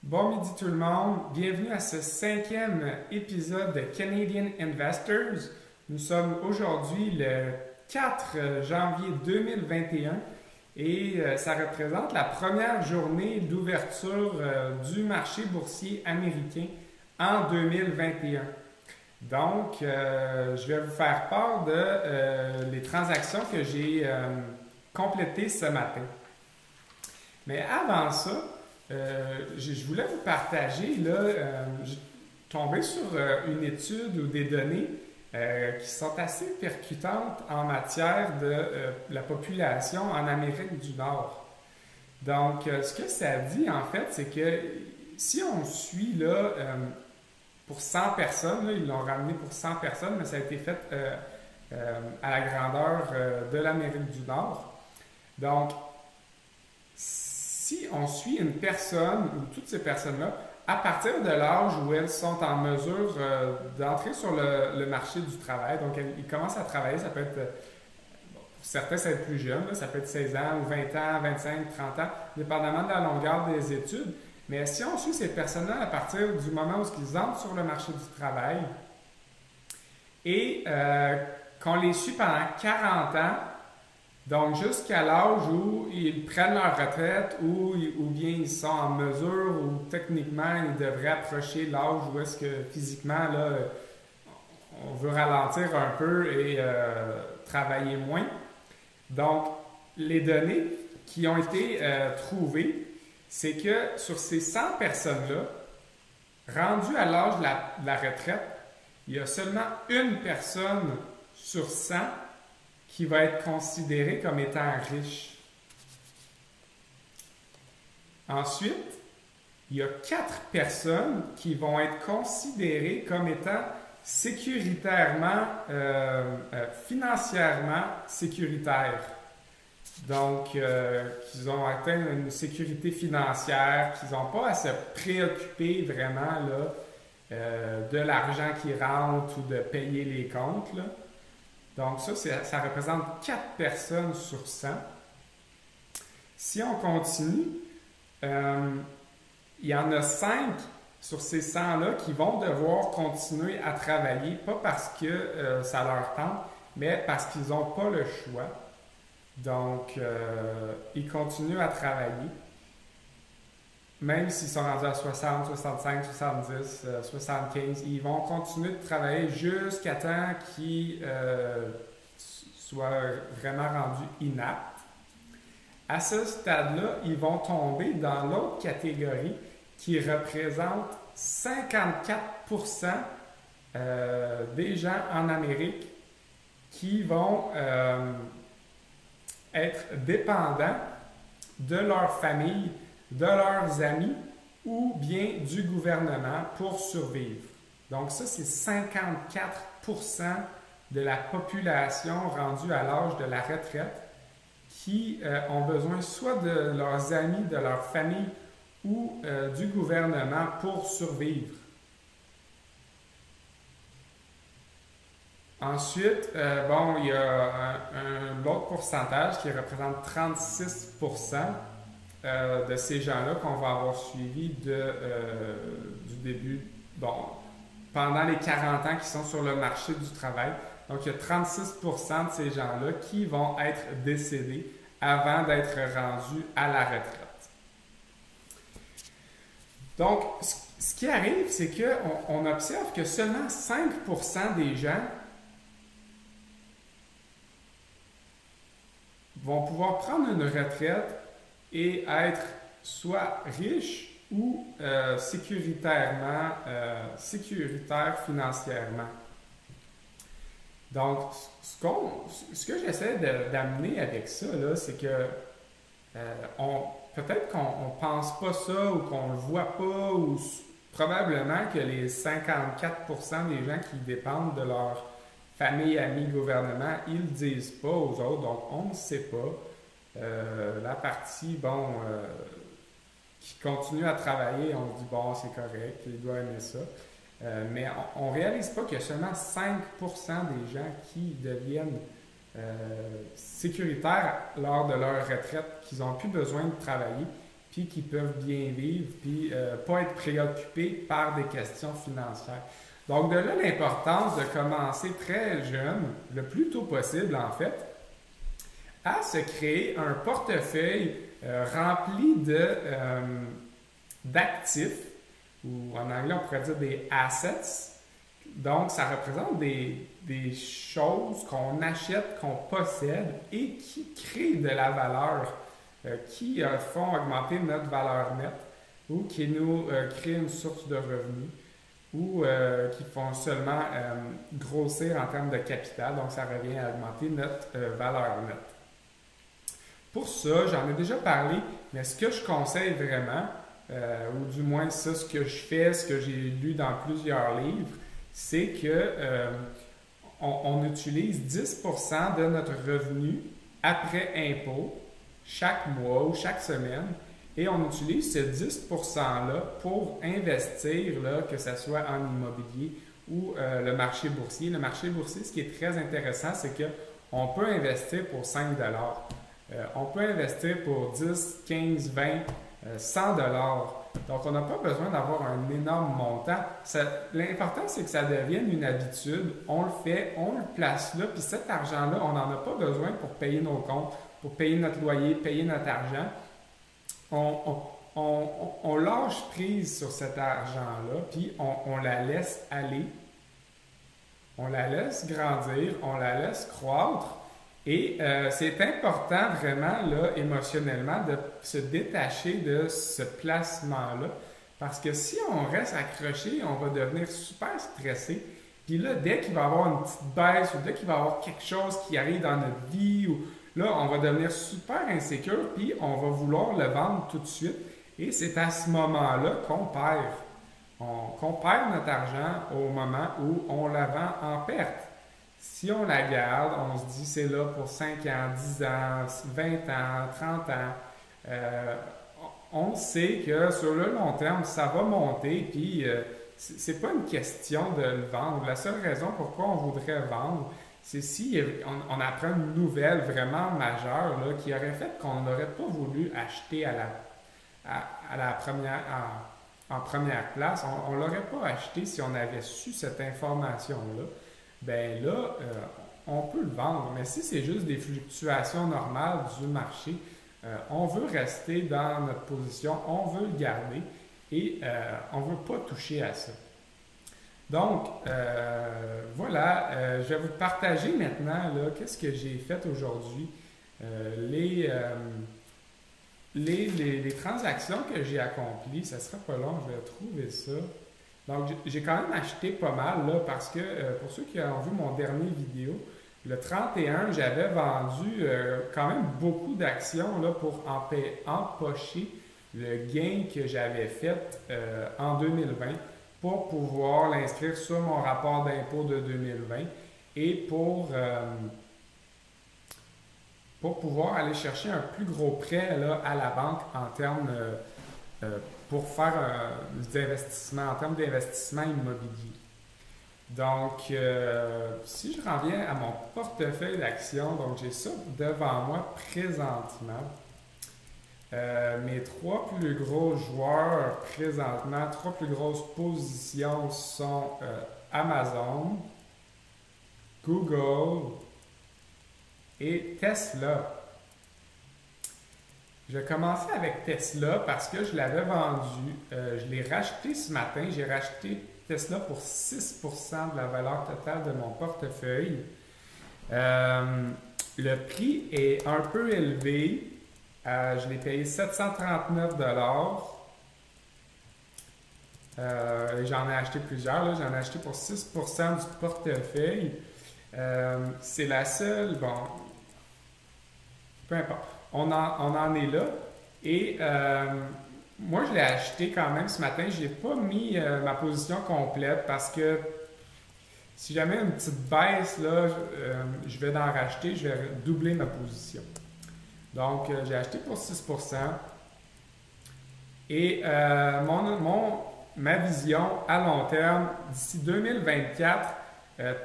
Bon midi tout le monde, bienvenue à ce 5e épisode de Canadian Investors. Nous sommes aujourd'hui le 4 janvier 2021 et ça représente la première journée d'ouverture du marché boursier américain en 2021. Donc, je vais vous faire part de les transactions que j'ai complétées ce matin. Mais avant ça, je voulais vous partager, je suis tombé sur une étude ou des données qui sont assez percutantes en matière de la population en Amérique du Nord. Donc, ce que ça dit, en fait, c'est que si on suit pour 100 personnes, ils l'ont ramené pour 100 personnes, mais ça a été fait à la grandeur de l'Amérique du Nord. Donc, si on suit une personne ou toutes ces personnes-là, à partir de l'âge où elles sont en mesure d'entrer sur le marché du travail, donc ils commencent à travailler, ça peut être, pour certains, ça peut être plus jeune, ça peut être 16 ans ou 20 ans, 25, 30 ans, dépendamment de la longueur des études. Mais si on suit ces personnes-là à partir du moment où ils entrent sur le marché du travail et qu'on les suit pendant 40 ans, donc, jusqu'à l'âge où ils prennent leur retraite ou bien ils sont en mesure ou techniquement ils devraient approcher l'âge où est-ce que physiquement là, on veut ralentir un peu et travailler moins. Donc, les données qui ont été trouvées, c'est que sur ces 100 personnes-là, rendues à l'âge de la retraite, il y a seulement une personne sur 100 qui va être considéré comme étant riche. Ensuite, il y a 4 personnes qui vont être considérées comme étant sécuritairement, financièrement sécuritaires. Donc, qu'ils ont atteint une sécurité financière, qu'ils n'ont pas à se préoccuper vraiment de l'argent qui rentre ou de payer les comptes, là. Donc ça représente 4 personnes sur 100. Si on continue, il y en a 5 sur ces 100-là qui vont devoir continuer à travailler, pas parce que ça leur tente, mais parce qu'ils n'ont pas le choix. Donc, ils continuent à travailler, même s'ils sont rendus à 60, 65, 70, 75, ils vont continuer de travailler jusqu'à temps qu'ils soient vraiment rendus inaptes. À ce stade-là, ils vont tomber dans l'autre catégorie qui représente 54% des gens en Amérique qui vont être dépendants de leur famille, de leurs amis ou bien du gouvernement pour survivre. Donc ça, c'est 54% de la population rendue à l'âge de la retraite qui ont besoin soit de leurs amis, de leur famille ou du gouvernement pour survivre. Ensuite, il y a l'autre pourcentage qui représente 36% de ces gens-là qu'on va avoir suivis du début, pendant les 40 ans qui sont sur le marché du travail. Donc, il y a 36% de ces gens-là qui vont être décédés avant d'être rendus à la retraite. Donc, ce qui arrive, c'est qu'on observe que seulement 5% des gens vont pouvoir prendre une retraite et être soit riches ou sécuritaire financièrement. Donc, ce que j'essaie d'amener avec ça, c'est que peut-être qu'on ne pense pas ça ou qu'on ne le voit pas, ou probablement que les 54% des gens qui dépendent de leur famille, amis, gouvernement, ils ne le disent pas aux autres, donc on ne sait pas. La partie, qui continue à travailler, on se dit, c'est correct, il doit aimer ça. Mais on ne réalise pas qu'il y a seulement 5% des gens qui deviennent sécuritaires lors de leur retraite, qu'ils n'ont plus besoin de travailler puis qui peuvent bien vivre, puis pas être préoccupés par des questions financières. Donc, de là, l'importance de commencer très jeune, le plus tôt possible en fait, à se créer un portefeuille rempli d'actifs, ou en anglais on pourrait dire des assets. Donc, ça représente des choses qu'on achète, qu'on possède et qui créent de la valeur, qui font augmenter notre valeur nette ou qui nous créent une source de revenus ou qui font seulement grossir en termes de capital. Donc, ça revient à augmenter notre valeur nette. Pour ça, j'en ai déjà parlé, mais ce que je conseille vraiment, ou du moins ça, ce que je fais, ce que j'ai lu dans plusieurs livres, c'est que on utilise 10% de notre revenu après impôt chaque mois ou chaque semaine et on utilise ce 10%-là pour investir, là, que ce soit en immobilier ou le marché boursier. Le marché boursier, ce qui est très intéressant, c'est qu'on peut investir pour 5 on peut investir pour 10, 15, 20, 100 Donc, on n'a pas besoin d'avoir un énorme montant. L'important, c'est que ça devienne une habitude. On le fait, on le place là, puis cet argent-là, on n'en a pas besoin pour payer nos comptes, pour payer notre loyer, payer notre argent. On lâche prise sur cet argent-là, puis on la laisse aller. On la laisse grandir, on la laisse croître. Et c'est important vraiment, là, émotionnellement, de se détacher de ce placement-là. Parce que si on reste accroché, on va devenir super stressé. Puis là, dès qu'il va y avoir une petite baisse ou dès qu'il va y avoir quelque chose qui arrive dans notre vie, ou là, on va devenir super insécure, puis on va vouloir le vendre tout de suite. Et c'est à ce moment-là qu'on perd. Qu'on perd notre argent au moment où on la vend en perte. Si on la garde, on se dit c'est là pour 5 ans, 10 ans, 20 ans, 30 ans, on sait que sur le long terme, ça va monter, puis c'est pas une question de le vendre. La seule raison pourquoi on voudrait vendre, c'est si on apprend une nouvelle vraiment majeure là, qui aurait fait qu'on n'aurait pas voulu acheter en première place. On ne l'aurait pas acheté si on avait su cette information-là. Ben là, on peut le vendre. Mais si c'est juste des fluctuations normales du marché, on veut rester dans notre position, on veut le garder et on ne veut pas toucher à ça. Donc, voilà, je vais vous partager maintenant qu'est-ce que j'ai fait aujourd'hui. Les transactions que j'ai accomplies, ça ne sera pas long, je vais trouver ça. Donc, j'ai quand même acheté pas mal là, parce que pour ceux qui ont vu mon dernier vidéo, le 31, j'avais vendu quand même beaucoup d'actions là, pour empocher le gain que j'avais fait en 2020 pour pouvoir l'inscrire sur mon rapport d'impôt de 2020 et pour pouvoir aller chercher un plus gros prêt là, à la banque en termes pour faire des investissements, en termes d'investissement immobilier. Donc, si je reviens à mon portefeuille d'actions, donc j'ai ça devant moi présentement. Mes 3 plus gros joueurs présentement, 3 plus grosses positions sont Amazon, Google et Tesla. Je vais commencer avec Tesla parce que je l'avais vendu. Je l'ai racheté ce matin. J'ai racheté Tesla pour 6% de la valeur totale de mon portefeuille. Le prix est un peu élevé. Je l'ai payé 739 j'en ai acheté plusieurs. Là. J'en ai acheté pour 6% du portefeuille. C'est la seule. Bon, peu importe. On en est là. Et moi, je l'ai acheté quand même ce matin. Je n'ai pas mis ma position complète parce que si jamais une petite baisse, là, je vais en racheter, je vais doubler ma position. Donc, j'ai acheté pour 6%. Et ma vision à long terme, d'ici 2024,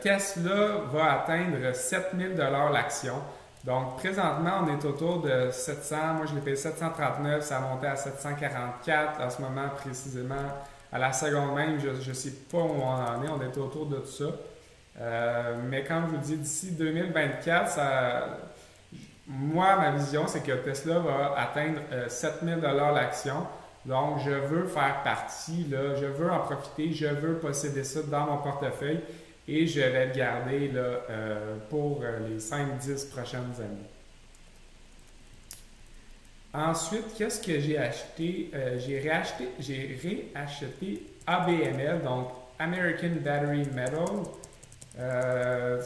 Tesla va atteindre 7 000 $ l'action. Donc, présentement, on est autour de 700. Moi, je l'ai payé 739. Ça a monté à 744. À ce moment, précisément, à la seconde même, je ne sais pas où on en est. On est autour de tout ça. Mais comme je vous dis, d'ici 2024, moi, ma vision, c'est que Tesla va atteindre 7000 $ l'action. Donc, je veux faire partie, là, je veux en profiter, je veux posséder ça dans mon portefeuille et je vais le garder là, pour les 5-10 prochaines années. Ensuite, qu'est-ce que j'ai acheté? J'ai réacheté ABML, donc American Battery Metal,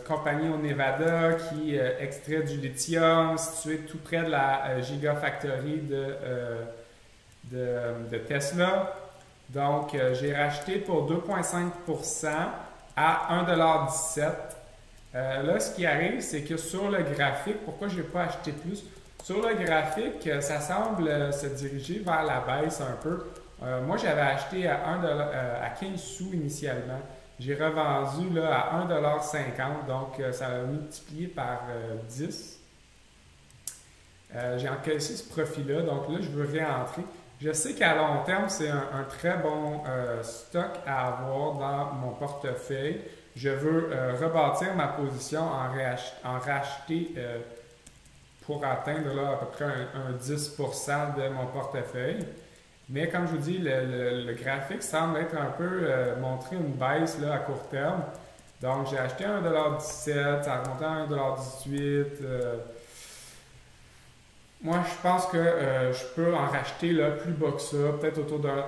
compagnie au Nevada qui extrait du lithium, située tout près de la Gigafactory de Tesla. Donc, j'ai racheté pour 2,5% à 1,17 $. Là, ce qui arrive, c'est que sur le graphique, pourquoi je n'ai pas acheté plus? Sur le graphique, ça semble se diriger vers la baisse un peu. Moi, j'avais acheté à 15 sous initialement. J'ai revendu là, à 1,50 $, donc ça a multiplié par 10. J'ai encaissé ce profit-là, donc là, je veux réentrer. Je sais qu'à long terme, c'est un très bon stock à avoir dans mon portefeuille. Je veux rebâtir ma position, en racheter pour atteindre là, à peu près un 10% de mon portefeuille. Mais comme je vous dis, le graphique semble être un peu montrer une baisse là, à court terme. Donc, j'ai acheté à 1,17 $, ça a remonté à 1,18 $. Moi, je pense que je peux en racheter là, plus bas que ça, peut-être autour de 1 $.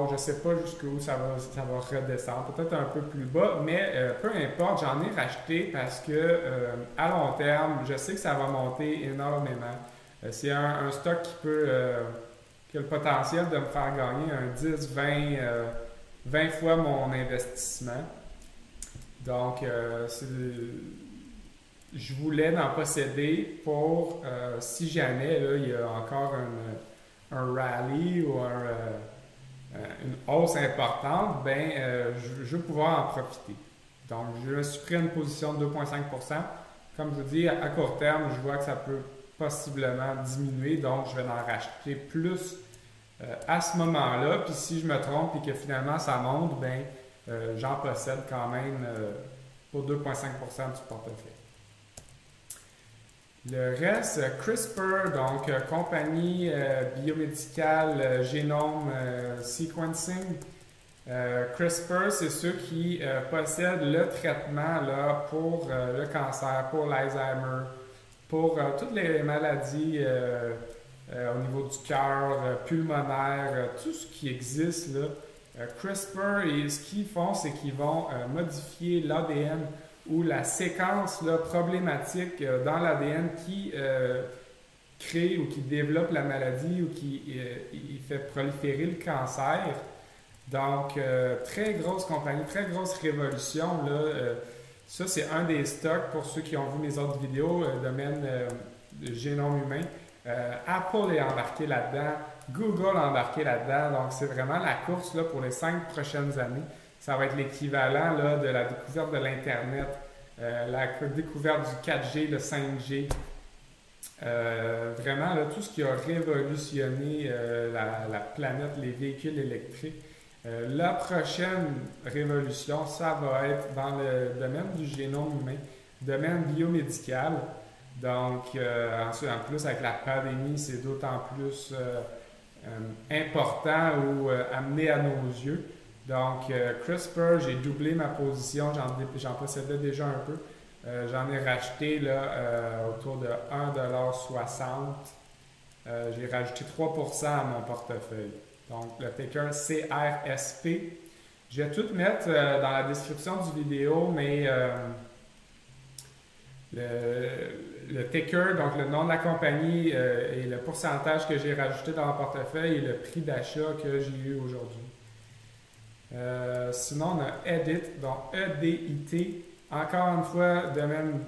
Je ne sais pas jusqu'où ça va redescendre, peut-être un peu plus bas, mais peu importe, j'en ai racheté parce que à long terme, je sais que ça va monter énormément. C'est un stock qui a le potentiel de me faire gagner un 10, 20 fois mon investissement. Donc, je voulais en posséder pour, si jamais là, il y a encore un rallye ou une hausse importante, je veux pouvoir en profiter. Donc, je me suis pris une position de 2,5%. Comme je vous dis, à court terme, je vois que ça peut possiblement diminuer, donc je vais en racheter plus à ce moment-là. Puis si je me trompe et que finalement ça monte, j'en possède quand même pour 2,5% du portefeuille. Le reste, CRISPR, donc compagnie biomédicale génome sequencing. CRISPR, c'est ceux qui possèdent le traitement là, pour le cancer, pour l'Alzheimer, pour toutes les maladies au niveau du cœur, pulmonaire, tout ce qui existe. Là. CRISPR, et ce qu'ils font, c'est qu'ils vont modifier l'ADN ou la séquence là, problématique dans l'ADN qui crée ou qui développe la maladie ou qui fait proliférer le cancer. Donc, très grosse compagnie, très grosse révolution. Là, ça, c'est un des stocks pour ceux qui ont vu mes autres vidéos, domaine de génome humain. Apple est embarqué là-dedans, Google est embarqué là-dedans. Donc, c'est vraiment la course là, pour les 5 prochaines années. Ça va être l'équivalent là, de la découverte de l'Internet, la découverte du 4G, le 5G. Vraiment, là, tout ce qui a révolutionné la planète, les véhicules électriques. La prochaine révolution, ça va être dans le domaine du génome humain, domaine biomédical. Donc, ensuite, en plus, avec la pandémie, c'est d'autant plus important ou amené à nos yeux. Donc, CRISPR, j'ai doublé ma position, j'en possédais déjà un peu. J'en ai racheté là, autour de 1,60 $. J'ai rajouté 3% à mon portefeuille. Donc, le ticker CRSP. Je vais tout mettre dans la description du vidéo, mais le ticker, donc le nom de la compagnie et le pourcentage que j'ai rajouté dans mon portefeuille et le prix d'achat que j'ai eu aujourd'hui. Sinon, on a EDIT, donc EDIT. Encore une fois, domaine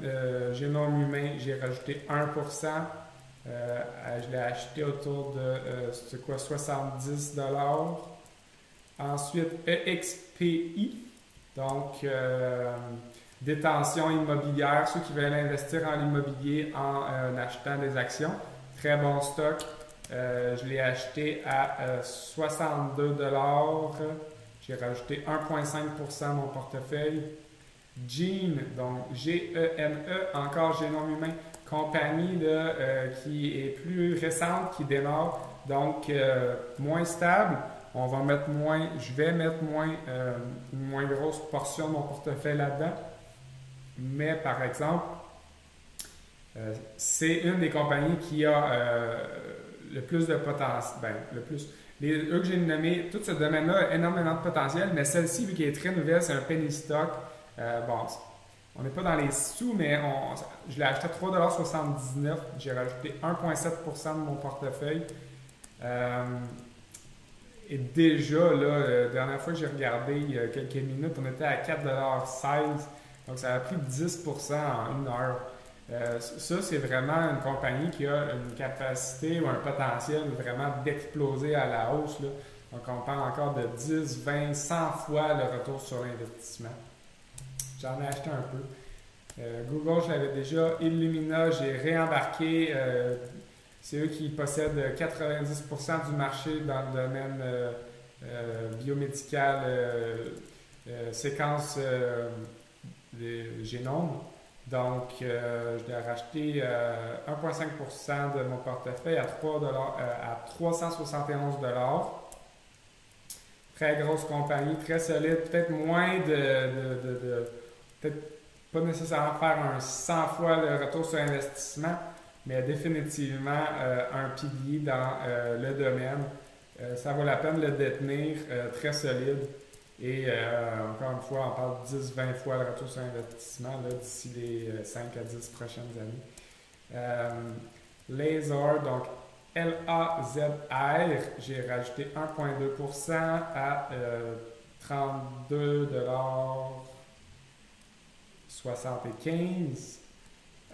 génome humain, j'ai rajouté 1%. Je l'ai acheté autour de 70 $. Ensuite, EXPI. Donc, détention immobilière, ceux qui veulent investir en immobilier en achetant des actions. Très bon stock. Je l'ai acheté à 62 $. J'ai rajouté 1,5% de mon portefeuille. Gene, donc G-E-N-E, encore Génome Humain, compagnie là, qui est plus récente, qui démarre, donc moins stable. On va mettre moins, je vais mettre une moins grosse portion de mon portefeuille là-dedans. Mais par exemple, c'est une des compagnies qui a le plus de potentiel. Ben, le plus. Eux que j'ai nommés, tout ce domaine-là a énormément de potentiel, mais celle-ci, vu qu'elle est très nouvelle, c'est un penny stock. Bon, on n'est pas dans les sous, mais je l'ai acheté à 3,79 $. J'ai rajouté 1,7% de mon portefeuille. Et déjà, là, la dernière fois que j'ai regardé, il y a quelques minutes, on était à 4,16 $. Donc, ça a pris 10% en une heure. Ça, c'est vraiment une compagnie qui a une capacité ou un potentiel vraiment d'exploser à la hausse, là. Donc, on parle encore de 10, 20, 100 fois le retour sur l'investissement. J'en ai acheté un peu. Google, je l'avais déjà. Illumina, j'ai réembarqué. C'est eux qui possèdent 90% du marché dans le domaine biomédical, séquence de génome. Donc, je l'ai racheté 1,5% de mon portefeuille à 371 $. Très grosse compagnie, très solide, peut-être moins peut-être pas nécessairement faire un 100 fois le retour sur investissement, mais définitivement un pilier dans le domaine. Ça vaut la peine de le détenir, très solide. Et encore une fois, on parle de 10-20 fois le retour sur investissement d'ici les 5 à 10 prochaines années. Laser, donc L-A-Z-R, j'ai rajouté 1,2% à 32,75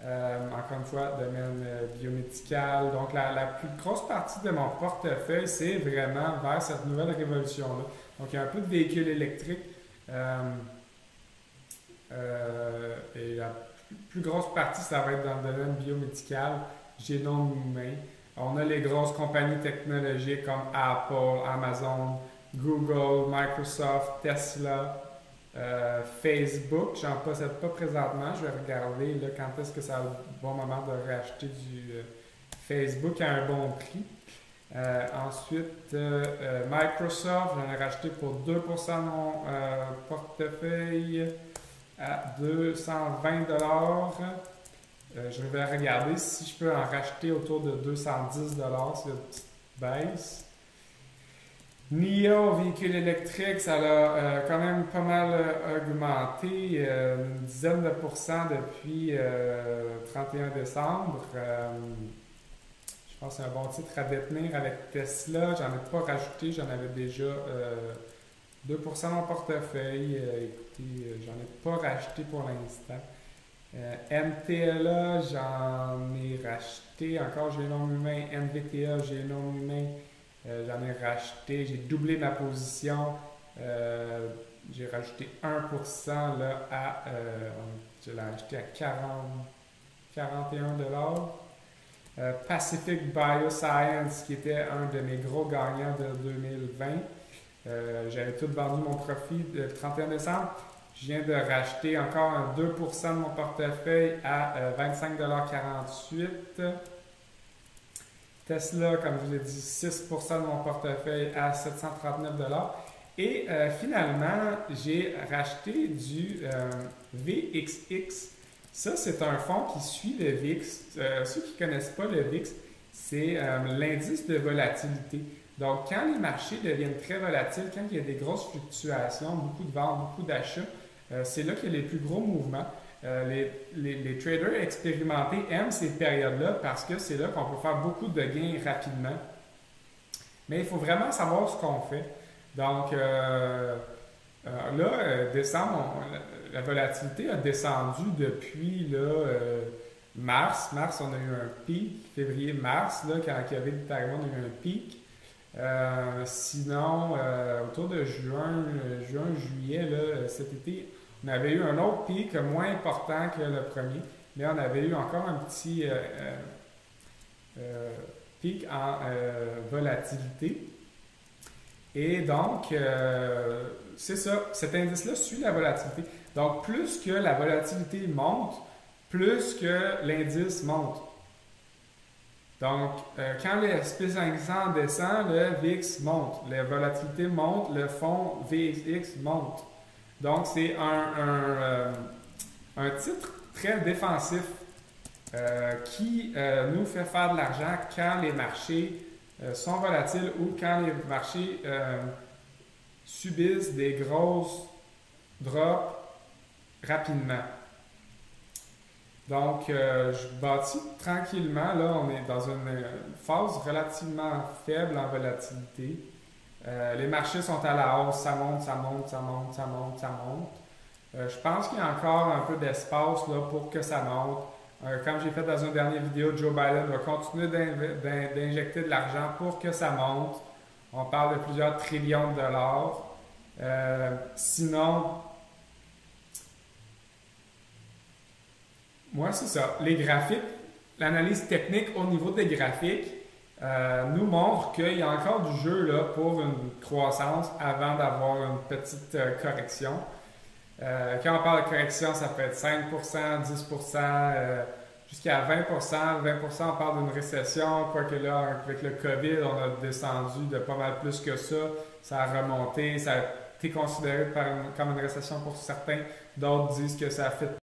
$. Encore une fois, domaine biomédical. Donc, la plus grosse partie de mon portefeuille, c'est vraiment vers cette nouvelle révolution-là. Donc, il y a un peu de véhicules électriques et la plus grosse partie, ça va être dans le domaine biomédical, génome humain. On a les grosses compagnies technologiques comme Apple, Amazon, Google, Microsoft, Tesla, Facebook. J'en possède pas présentement. Je vais regarder là, quand est-ce que ça a le bon moment de racheter du Facebook à un bon prix. Ensuite, Microsoft, j'en ai racheté pour 2% de mon portefeuille à 220 $. Je vais regarder si je peux en racheter autour de 210 $, c'est une petite baisse. NIO, véhicule électrique, ça a quand même pas mal augmenté, une dizaine de pourcents depuis 31 décembre. Je pense que c'est un bon titre à détenir avec Tesla. J'en ai pas rajouté, j'en avais déjà 2% de mon portefeuille. Écoutez, j'en ai pas racheté pour l'instant. MTLA, j'en ai racheté. Encore Génome Humain. NVTA, Génome Humain. J'en ai racheté. J'ai doublé ma position. J'ai rajouté 1% là, je l'ai acheté à 41 $. Pacific Bioscience, qui était un de mes gros gagnants de 2020. J'avais tout vendu mon profit le 31 décembre. Je viens de racheter encore 2% de mon portefeuille à 25,48 $. Tesla, comme je vous l'ai dit, 6% de mon portefeuille à 739 $. Et finalement, j'ai racheté du VXX. Ça, c'est un fonds qui suit le VIX. Ceux qui ne connaissent pas le VIX, c'est l'indice de volatilité. Donc, quand les marchés deviennent très volatiles, quand il y a des grosses fluctuations, beaucoup de ventes, beaucoup d'achats, c'est là qu'il y a les plus gros mouvements. Les traders expérimentés aiment ces périodes-là parce que c'est là qu'on peut faire beaucoup de gains rapidement. Mais il faut vraiment savoir ce qu'on fait. Donc, décembre, la volatilité a descendu depuis mars. Mars, on a eu un pic. Février-mars, quand il y avait littéralement eu un pic. Sinon, autour de juin, juillet, cet été, On avait eu un autre pic moins important que le premier, mais on avait eu encore un petit pic en volatilité. Et donc, c'est ça, cet indice-là suit la volatilité. Donc, plus que la volatilité monte, plus que l'indice monte. Donc, quand le SP500 descend, le VIX monte. La volatilité monte, le fonds VX monte. Donc, c'est un titre très défensif qui nous fait faire de l'argent quand les marchés sont volatiles ou quand les marchés subissent des grosses drops rapidement. Donc, je bâtis tranquillement. Là, on est dans une phase relativement faible en volatilité. Les marchés sont à la hausse, ça monte, ça monte, ça monte, ça monte, ça monte. Je pense qu'il y a encore un peu d'espace là, pour que ça monte. Comme j'ai fait dans une dernière vidéo, Joe Biden va continuer d'injecter de l'argent pour que ça monte. On parle de plusieurs trillions de dollars. Sinon, moi, c'est ça. Les graphiques, l'analyse technique au niveau des graphiques nous montre qu'il y a encore du jeu là, pour une croissance avant d'avoir une petite correction. Quand on parle de correction, ça peut être 5%, 10%, jusqu'à 20%. 20%, on parle d'une récession, quoique là, avec le COVID, on a descendu de pas mal plus que ça. Ça a remonté, ça a été considéré comme une récession pour certains. D'autres disent que ça ne fit